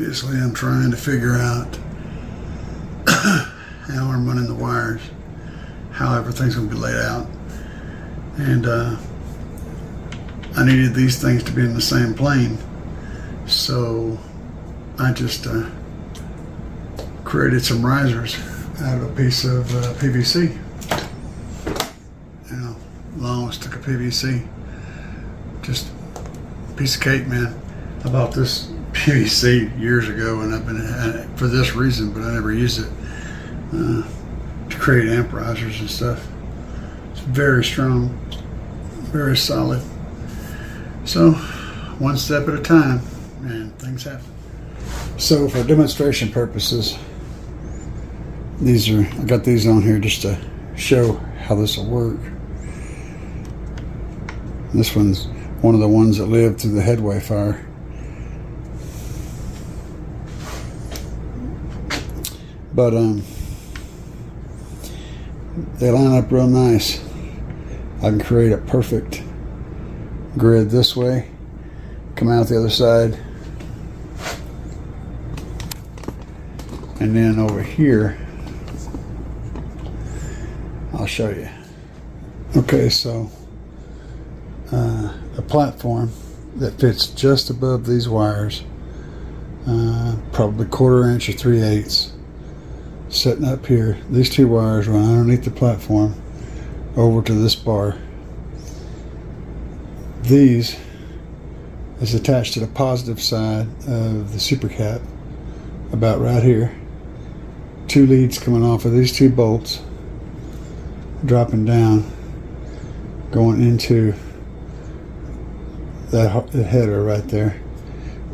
Obviously, I'm trying to figure out how I'm running the wires, how everything's going to be laid out. And I needed these things to be in the same plane. So I just created some risers out of a piece of PVC. You know, long stick of PVC. Just a piece of cake, man. I bought this PVC years ago, and I've been for this reason, but I never used it to create amp risers and stuff. It's very strong, very solid. So one step at a time, and things happen. So for demonstration purposes, I got these on here just to show how this will work. This one's one of the ones that lived through the headway fire. But they line up real nice. I can create a perfect grid this way, come out the other side, and then over here I'll show you. Okay, so a platform that fits just above these wires, probably 1/4 inch or 3/8, setting up here. These two wires run underneath the platform over to this bar. These is attached to the positive side of the super cap, about right here. 2 leads coming off of these 2 bolts, dropping down, going into that header right there,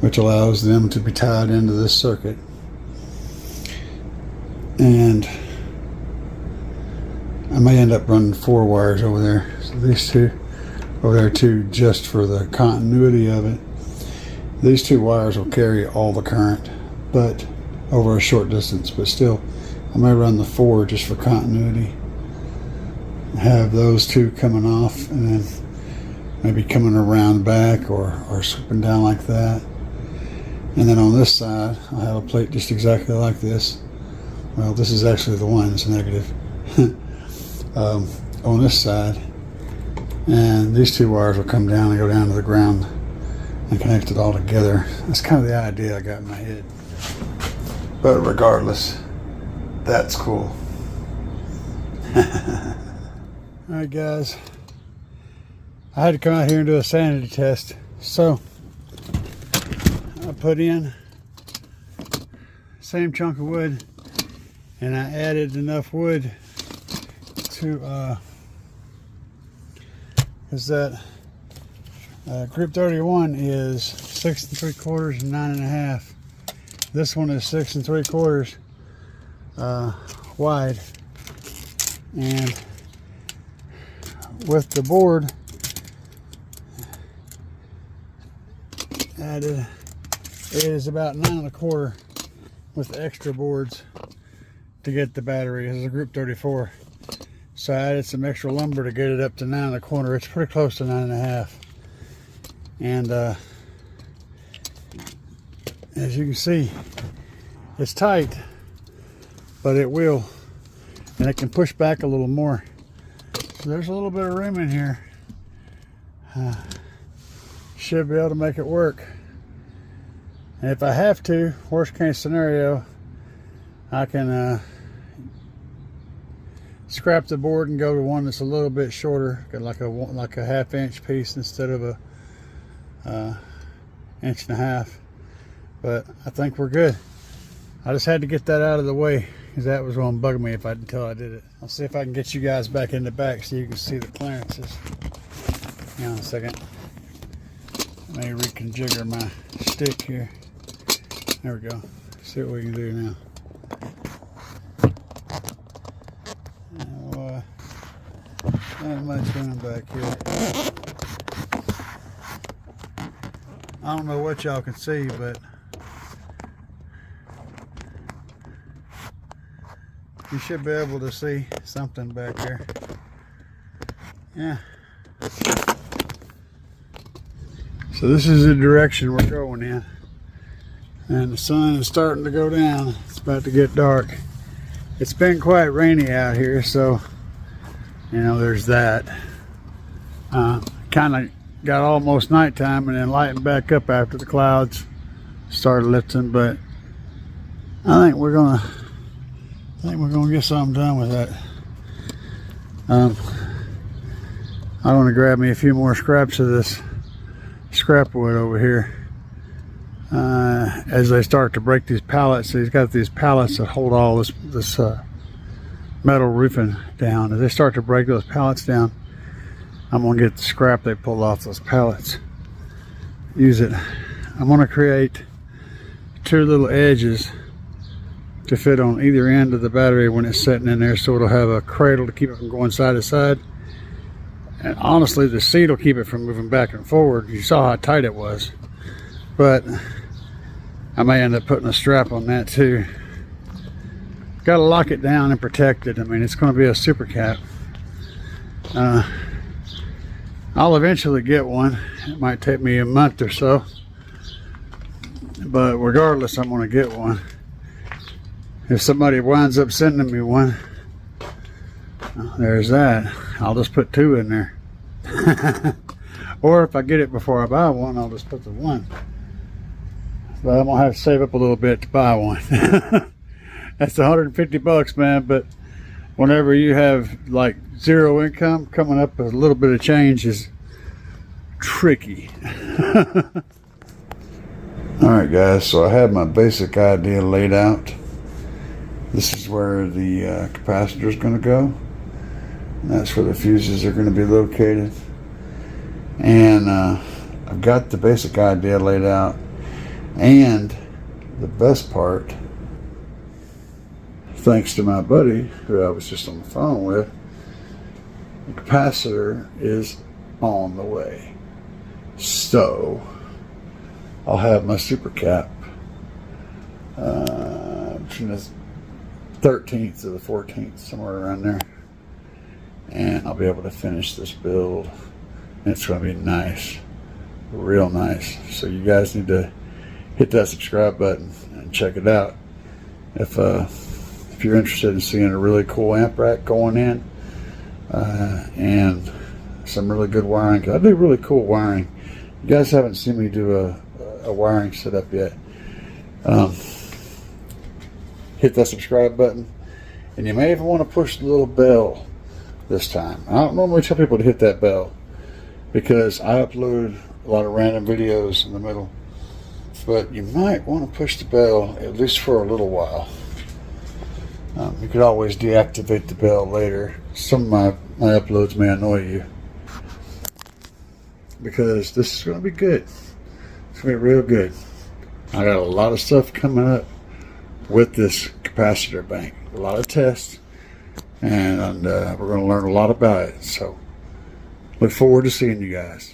which allows them to be tied into this circuit. And I may end up running 4 wires over there. So these 2 over there too, just for the continuity of it. These 2 wires will carry all the current, but over a short distance. But still, I may run the 4 just for continuity. Have those 2 coming off, and then maybe coming around back or swooping down like that. And then on this side, I'll have a plate just exactly like this. Well, this is actually the one that's negative. On this side, and these 2 wires will come down and go down to the ground and connect it all together. That's kind of the idea I got in my head. But regardless, that's cool. Alright guys, I had to come out here and do a sanity test. So I put in same chunk of wood, and I added enough wood to is that group 31 is 6 3/4 and 9 1/2. This one is 6 3/4 wide, and with the board added, it is about 9 1/4 with extra boards to get the battery. This is a group 34. So I added some extra lumber to get it up to 9 1/4. It's pretty close to 9 1/2. And as you can see, it's tight, but it will, and it can push back a little more. So there's a little bit of room in here. Should be able to make it work. And if I have to, worst case scenario, I can scrap the board and go to one that's a little bit shorter, like a 1/2 inch piece instead of a 1.5 inches. But I think we're good. I just had to get that out of the way because that was going to bug me until I did it. I'll see if I can get you guys back in the back so you can see the clearances. Hang on a second. Let me reconfigure my stick here. There we go. See what we can do now. Not much room back here. I don't know what y'all can see, but you should be able to see something back there. Yeah. So this is the direction we're going in. And the sun is starting to go down. It's about to get dark. It's been quite rainy out here, so you know there's that. Kind of got almost nighttime and then lightened back up after the clouds started lifting, but I think we're gonna get something done with that. I want to grab me a few more scraps of this scrap wood over here. As they start to break these pallets, he's got these pallets that hold all this metal roofing down. As they start to break those pallets down, I'm gonna get the scrap they pulled off those pallets, use it. I'm gonna create two little edges to fit on either end of the battery when it's sitting in there, so it'll have a cradle to keep it from going side to side. And honestly, the seat will keep it from moving back and forward. You saw how tight it was, but I may end up putting a strap on that too. Got to lock it down and protect it. I mean, it's going to be a super cap. I'll eventually get one. It might take me a month or so, but regardless, I'm going to get one. If somebody winds up sending me one, there's that. I'll just put two in there. Or if I get it before I buy one, I'll just put the one. But I'm gonna have to save up a little bit to buy one. That's 150 bucks, man. But whenever you have like zero income, coming up with a little bit of change is tricky. All right, guys. So I have my basic idea laid out. This is where the capacitor is going to go. And that's where the fuses are going to be located. And I've got the basic idea laid out. And the best part, thanks to my buddy who I was just on the phone with, the capacitor is on the way. So I'll have my super cap between the 13th to the 14th, somewhere around there, and I'll be able to finish this build. It's going to be nice, real nice. So you guys need to hit that subscribe button and check it out if you're interested in seeing a really cool amp rack going in and some really good wiring. 'Cause I do really cool wiring. You guys haven't seen me do a wiring setup yet. Hit that subscribe button, and you may even want to push the little bell this time. I don't normally tell people to hit that bell because I upload a lot of random videos in the middle, but you might want to push the bell at least for a little while. You could always deactivate the bell later. Some of my uploads may annoy you because this is going to be good. It's going to be real good. I got a lot of stuff coming up with this capacitor bank, a lot of tests, and we're going to learn a lot about it. So look forward to seeing you guys.